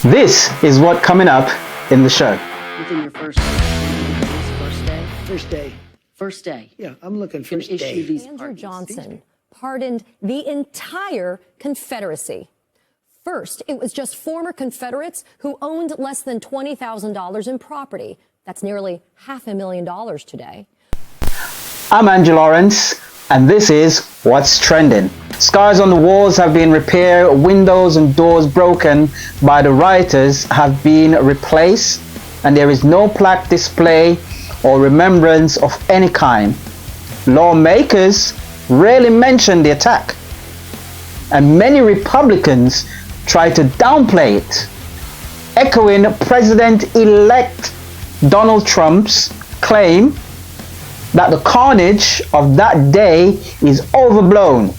This is what coming up in the show. Within your first day? First day. Yeah, I'm looking first issue day. these Andrew pardons. Johnson pardoned the entire Confederacy. First, it was just former Confederates who owned less than $20,000 in property. That's nearly $500,000 today. I'm Andrew Lawrence, and this is What's Trending. Scars on the walls have been repaired, windows and doors broken by the rioters have been replaced, and there is no plaque display or remembrance of any kind. Lawmakers rarely mention the attack, and many Republicans try to downplay it, echoing President-elect Donald Trump's claim that the carnage of that day is overblown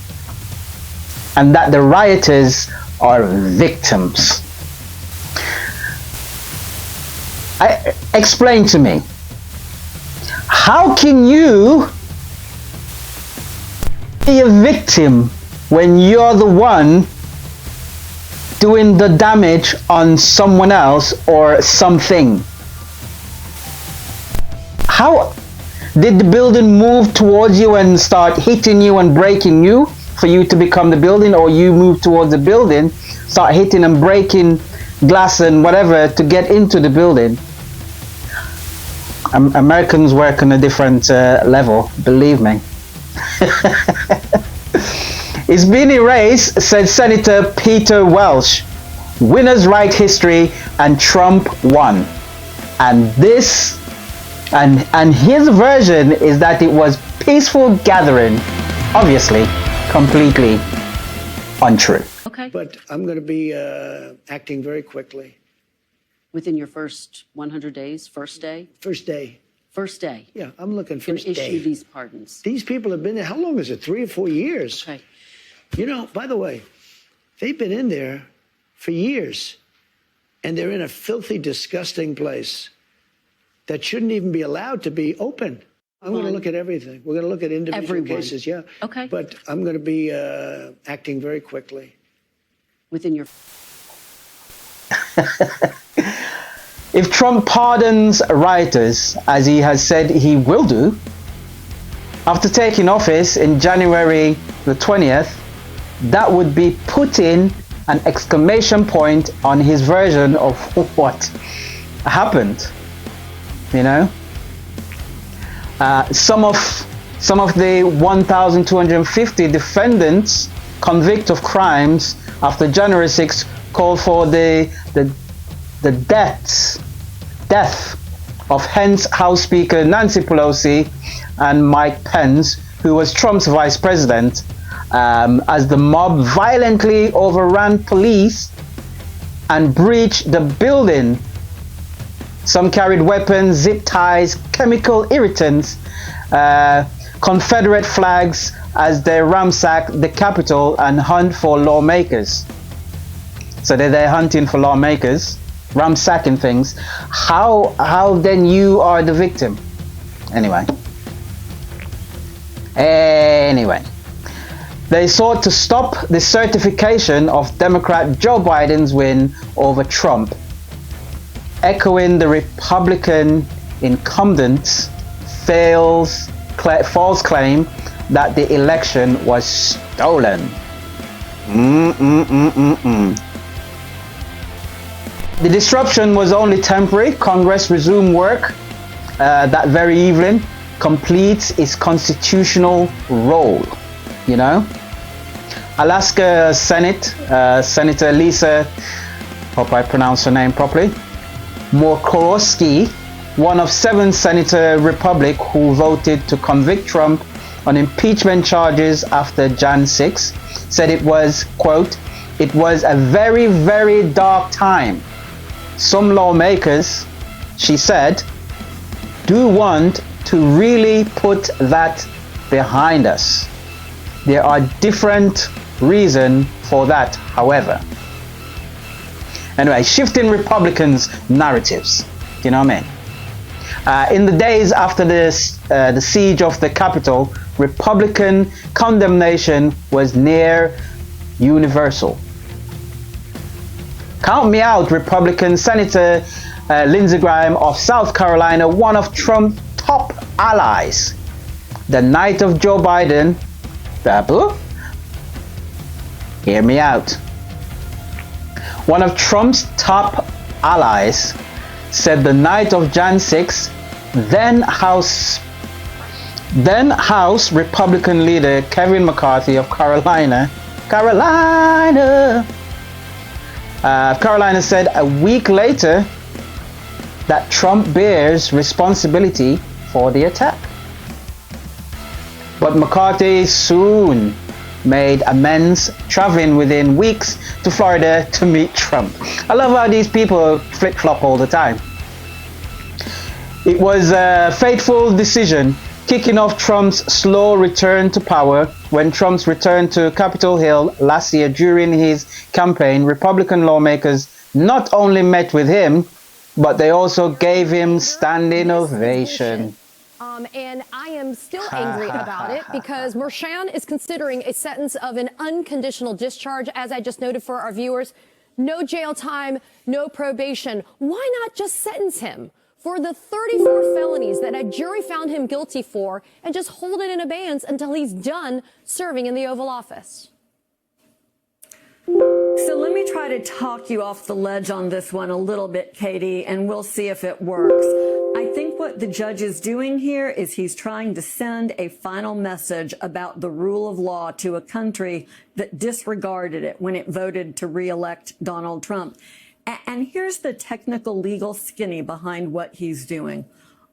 and that the rioters are victims. Explain to me, how can you be a victim when you're the one doing the damage on someone else or something? How did the building move towards you and start hitting you and breaking you for you to become the building, or you move towards the building, start hitting and breaking glass and whatever to get into the building? Americans work on a different level, believe me. It's been erased, said Senator Peter Welch. Winners write history and Trump won. And this, and his version is that it was peaceful gathering. Obviously, completely untrue. Okay. But I'm going to be acting very quickly. Within your first 100 days, first day? First day. First day. Yeah, I'm looking Can first issue day. these pardons. These people have been there, how long is it, 3 or 4 years? Okay. You know, by the way, they've been in there for years, and they're in a filthy, disgusting place that shouldn't even be allowed to be open. I'm going to look at everything. We're going to look at individual Everyone. cases, yeah. Okay. But I'm going to be acting very quickly. Within your If Trump pardons rioters, as he has said he will do, after taking office in January the 20th, that would be putting an exclamation point on his version of what happened. You know, some of the 1,250 defendants convicted of crimes after January 6th called for the death of hence House Speaker Nancy Pelosi and Mike Pence, who was Trump's vice president, as the mob violently overran police and breached the building. Some carried weapons, zip ties, chemical irritants, Confederate flags as they ransacked the Capitol and hunt for lawmakers. So they're hunting for lawmakers, ransacking things. How then you are the victim? Anyway, they sought to stop the certification of Democrat Joe Biden's win over Trump, echoing the Republican incumbent's false claim that the election was stolen. The disruption was only temporary. Congress resumed work that very evening, completes its constitutional role. You know, Alaska Senate, Senator Lisa, hope I pronounced her name properly, Murkowski, one of 7 Senator Republic who voted to convict Trump on impeachment charges after Jan 6, said it was, quote, "It was a very, very dark time. Some lawmakers," she said, "do want to really put that behind us. There are different reasons for that, however." Anyway, shifting Republicans' narratives. You know what I mean? In the days after the siege of the Capitol, Republican condemnation was near universal. Count me out, Republican Senator Lindsey Graham of South Carolina, one of Trump's top allies. The night of Joe Biden, hear me out. One of Trump's top allies said the night of Jan 6, then House Republican leader Kevin McCarthy of Carolina said a week later that Trump bears responsibility for the attack. But McCarthy soon made amends, traveling within weeks to Florida to meet Trump. I love how these people flip-flop all the time. It was a fateful decision, kicking off Trump's slow return to power. When Trump's returned to Capitol Hill last year during his campaign, Republican lawmakers not only met with him, but they also gave him standing ovation. And I am still angry about it because Merchan is considering a sentence of an unconditional discharge, as I just noted for our viewers. No jail time, no probation. Why not just sentence him for the 34 felonies that a jury found him guilty for and just hold it in abeyance until he's done serving in the Oval Office? So let me try to talk you off the ledge on this one a little bit, Katie, and we'll see if it works. I think what the judge is doing here is he's trying to send a final message about the rule of law to a country that disregarded it when it voted to re-elect Donald Trump. And here's the technical legal skinny behind what he's doing.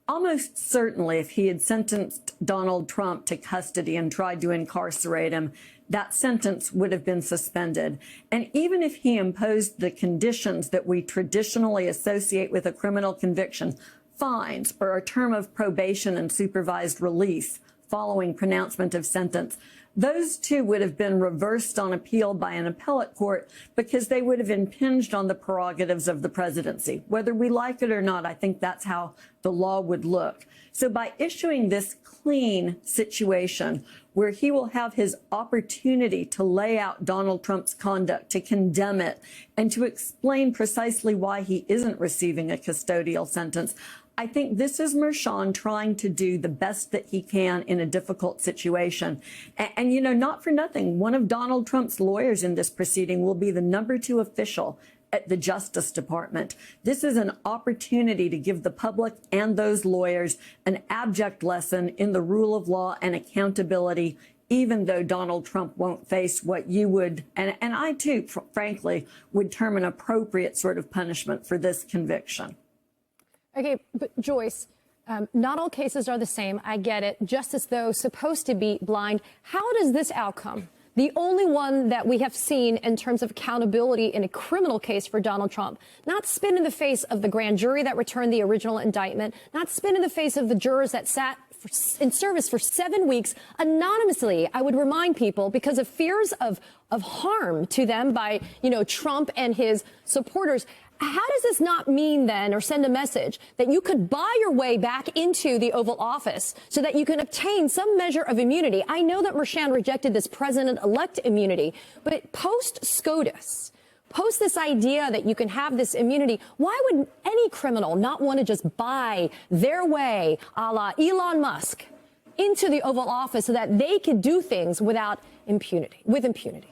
Almost certainly, if he had sentenced Donald Trump to custody and tried to incarcerate him, that sentence would have been suspended. And even if he imposed the conditions that we traditionally associate with a criminal conviction, fines or a term of probation and supervised release following pronouncement of sentence, those two would have been reversed on appeal by an appellate court because they would have impinged on the prerogatives of the presidency. Whether we like it or not, I think that's how the law would look. So by issuing this clean situation where he will have his opportunity to lay out Donald Trump's conduct, to condemn it, and to explain precisely why he isn't receiving a custodial sentence, I think this is Merchan trying to do the best that he can in a difficult situation. And, you know, not for nothing, one of Donald Trump's lawyers in this proceeding will be the #2 official at the Justice Department. This is an opportunity to give the public and those lawyers an abject lesson in the rule of law and accountability, even though Donald Trump won't face what you would, and I too, frankly, would term an appropriate sort of punishment for this conviction. Okay, but Joyce, not all cases are the same. I get it. Justice, though, supposed to be blind. How does this outcome, the only one that we have seen in terms of accountability in a criminal case for Donald Trump, not spin in the face of the grand jury that returned the original indictment, not spin in the face of the jurors that sat in service for 7 weeks anonymously, I would remind people, because of fears of harm to them by, you know, Trump and his supporters. How does this not mean then, or send a message that you could buy your way back into the Oval Office so that you can obtain some measure of immunity? I know that Merchan rejected this president-elect immunity, but post-SCOTUS, post this idea that you can have this immunity, why would any criminal not want to just buy their way, a la Elon Musk, into the Oval Office so that they could do things without impunity, with impunity?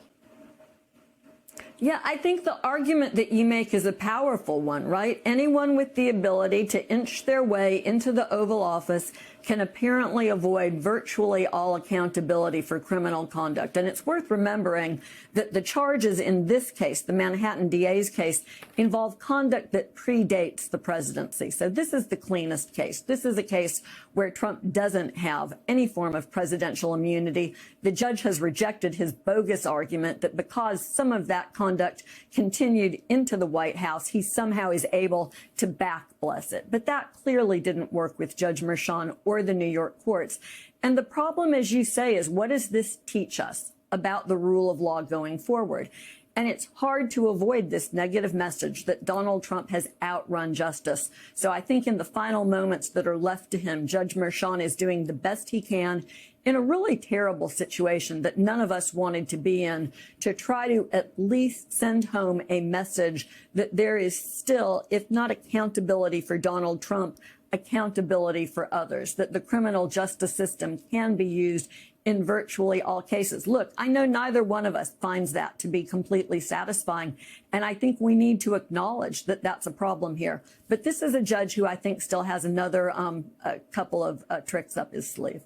Yeah, I think the argument that you make is a powerful one, right? Anyone with the ability to inch their way into the Oval Office can apparently avoid virtually all accountability for criminal conduct. And it's worth remembering that the charges in this case, the Manhattan DA's case, involve conduct that predates the presidency. So this is the cleanest case. This is a case where Trump doesn't have any form of presidential immunity. The judge has rejected his bogus argument that because some of that conduct continued into the White House, he somehow is able to back bless it. But that clearly didn't work with Judge Merchan or the New York courts. And the problem, as you say, is what does this teach us about the rule of law going forward? And it's hard to avoid this negative message that Donald Trump has outrun justice. So I think in the final moments that are left to him, Judge Merchan is doing the best he can in a really terrible situation that none of us wanted to be in, to try to at least send home a message that there is still, if not accountability for Donald Trump, accountability for others, that the criminal justice system can be used in virtually all cases. Look, I know neither one of us finds that to be completely satisfying, and I think we need to acknowledge that that's a problem here. But this is a judge who I think still has another a couple of tricks up his sleeve.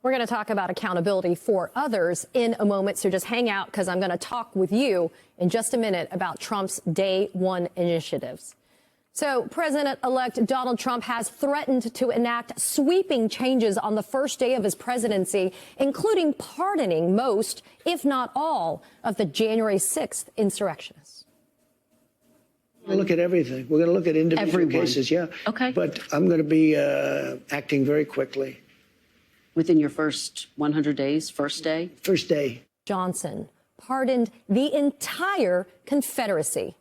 We're going to talk about accountability for others in a moment, so just hang out because I'm going to talk with you in just a minute about Trump's Day One initiatives. So President-elect Donald Trump has threatened to enact sweeping changes on the first day of his presidency, including pardoning most, if not all, of the January 6th insurrectionists. We're going to look at everything. We're going to look at individual cases, yeah. Okay. But I'm going to be acting very quickly. Within your first 100 days, first day? First day. Johnson pardoned the entire Confederacy.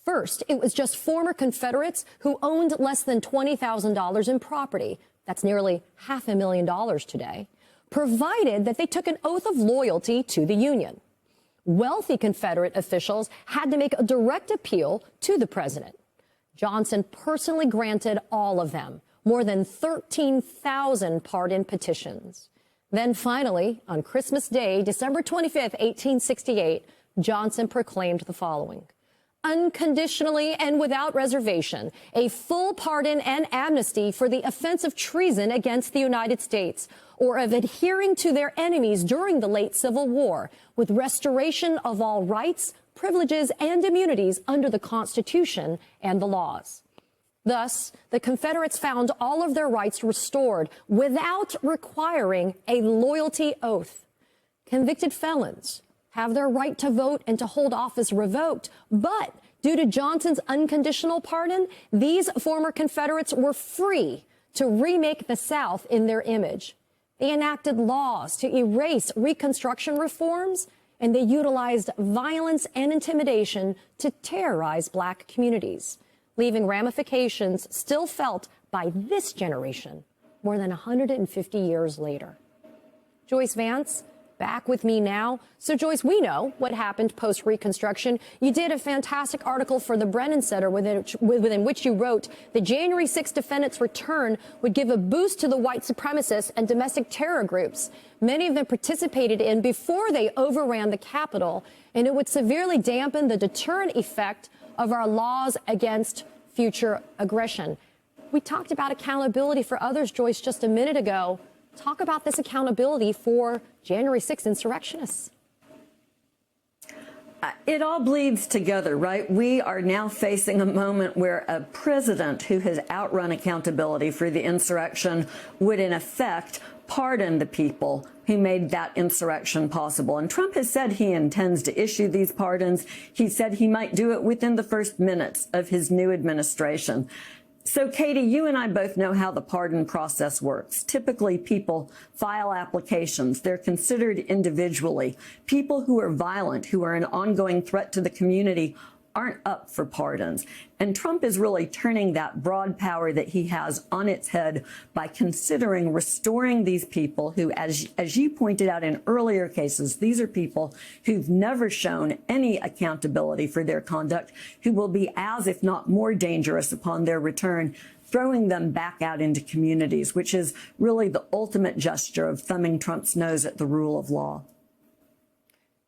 First, it was just former Confederates who owned less than $20,000 in property. That's nearly $500,000 today, provided that they took an oath of loyalty to the Union. Wealthy Confederate officials had to make a direct appeal to the president. Johnson personally granted all of them more than 13,000 pardon petitions. Then finally, on Christmas Day, December 25th, 1868, Johnson proclaimed the following: unconditionally and without reservation, a full pardon and amnesty for the offense of treason against the United States or of adhering to their enemies during the late Civil War, with restoration of all rights, privileges, and immunities under the Constitution and the laws. Thus, the Confederates found all of their rights restored without requiring a loyalty oath. Convicted felons have their right to vote and to hold office revoked. But due to Johnson's unconditional pardon, these former Confederates were free to remake the South in their image. They enacted laws to erase Reconstruction reforms, and they utilized violence and intimidation to terrorize black communities, leaving ramifications still felt by this generation more than 150 years later. Joyce Vance, back with me now. So, Joyce, we know what happened post-Reconstruction. You did a fantastic article for the Brennan Center within which you wrote the January 6th defendants' return would give a boost to the white supremacists and domestic terror groups. Many of them participated in before they overran the Capitol, and it would severely dampen the deterrent effect of our laws against future aggression. We talked about accountability for others, Joyce, just a minute ago. Talk about this accountability for January 6th insurrectionists. It all bleeds together, right? We are now facing a moment where a president who has outrun accountability for the insurrection would, in effect, pardon the people who made that insurrection possible. And Trump has said he intends to issue these pardons. He said he might do it within the first minutes of his new administration. So, Katie, you and I both know how the pardon process works. Typically, people file applications. They're considered individually. People who are violent, who are an ongoing threat to the community, aren't up for pardons. And Trump is really turning that broad power that he has on its head by considering restoring these people who, as you pointed out in earlier cases, these are people who've never shown any accountability for their conduct, who will be as, if not more dangerous upon their return, throwing them back out into communities, which is really the ultimate gesture of thumbing Trump's nose at the rule of law.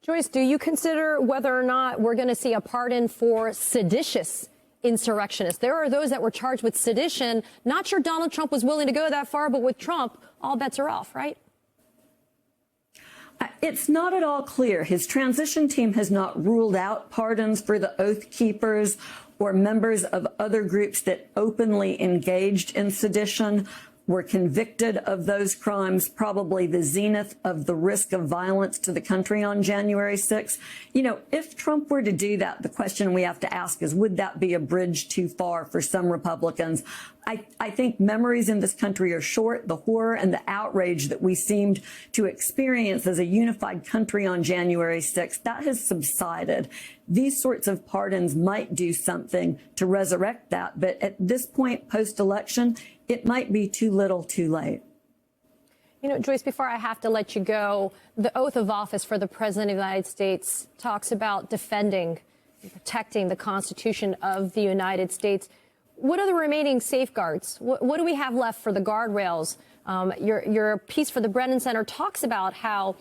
Joyce, do you consider whether or not we're going to see a pardon for seditious insurrectionists? There are those that were charged with sedition. Not sure Donald Trump was willing to go that far, but with Trump, all bets are off, right? It's not at all clear. His transition team has not ruled out pardons for the Oath Keepers or members of other groups that openly engaged in sedition, were convicted of those crimes, probably the zenith of the risk of violence to the country on January 6th. You know, if Trump were to do that, the question we have to ask is, would that be a bridge too far for some Republicans? I think memories in this country are short. The horror and the outrage that we seemed to experience as a unified country on January 6th, that has subsided. These sorts of pardons might do something to resurrect that. But at this point, post-election, it might be too little too late. You know, Joyce, before I have to let you go, the oath of office for the President of the United States talks about defending and protecting the Constitution of the United States. What are the remaining safeguards? What do we have left for the guardrails? Your piece for the Brennan Center talks about how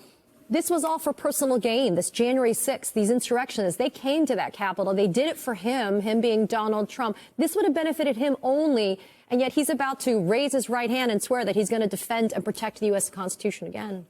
this was all for personal gain. This January 6th, these insurrectionists, they came to that Capitol. They did it for him being Donald Trump. This would have benefited him only, and yet he's about to raise his right hand and swear that he's going to defend and protect the U.S. Constitution again.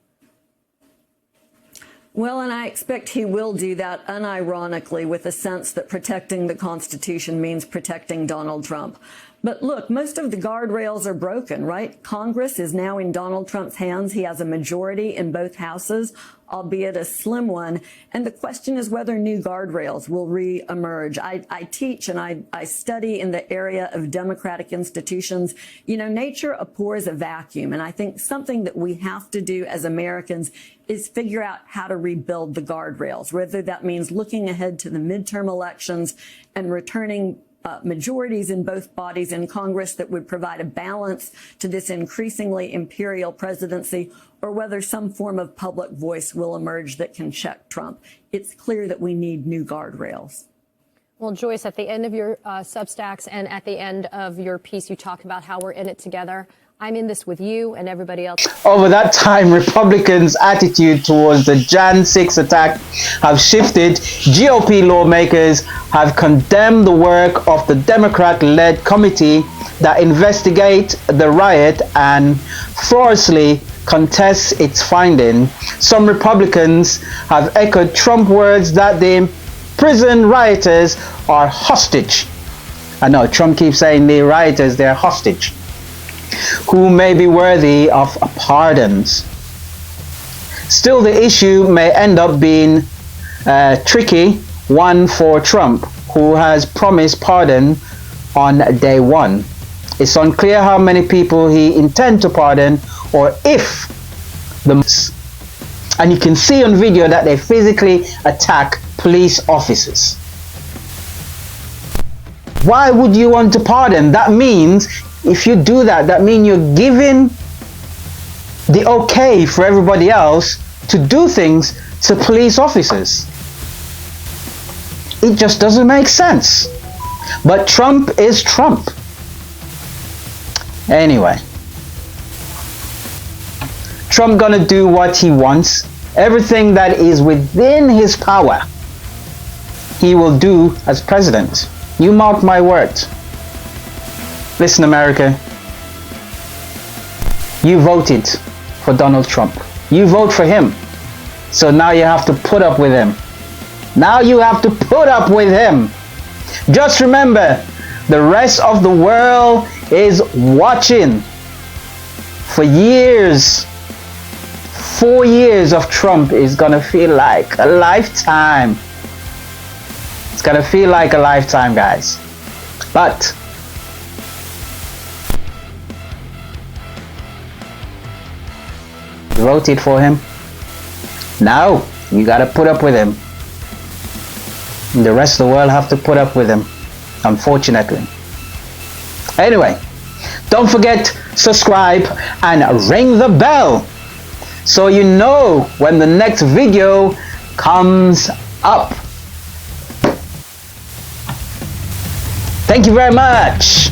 Well, and I expect he will do that unironically with a sense that protecting the Constitution means protecting Donald Trump. But look, most of the guardrails are broken, right? Congress is now in Donald Trump's hands. He has a majority in both houses, albeit a slim one. And the question is whether new guardrails will re-emerge. I teach and I study in the area of democratic institutions. You know, nature abhors a vacuum. And I think something that we have to do as Americans is figure out how to rebuild the guardrails, whether that means looking ahead to the midterm elections and returning majorities in both bodies in Congress that would provide a balance to this increasingly imperial presidency, or whether some form of public voice will emerge that can check Trump. It's clear that we need new guardrails. Well, Joyce, at the end of your Substacks and at the end of your piece, you talk about how we're in it together. I'm in this with you and everybody else. Over that time, Republicans' attitude towards the Jan 6 attack have shifted. GOP lawmakers have condemned the work of the Democrat-led committee that investigate the riot and furiously contests its finding. Some Republicans have echoed Trump words that the imprisoned rioters are hostage. I know Trump keeps saying the rioters, they're hostage, who may be worthy of pardons. Still, the issue may end up being a tricky one for Trump, who has promised pardon on day one. It's unclear how many people he intends to pardon, or if and you can see on video that they physically attack police officers. Why would you want to pardon? That means if you do that, that means you're giving the okay for everybody else to do things to police officers. It just doesn't make sense. But Trump is Trump. Anyway, Trump gonna do what he wants. Everything that is within his power, he will do as president. You mark my words. Listen, America, you voted for Donald Trump. You vote for him. So now you have to put up with him. Now you have to put up with him. Just remember, the rest of the world is watching. For years, 4 years of Trump is gonna feel like a lifetime. It's gonna feel like a lifetime, guys. But you voted for him. Now you gotta put up with him. And the rest of the world have to put up with him, unfortunately. Anyway, don't forget, subscribe and ring the bell so you know when the next video comes up. Thank you very much.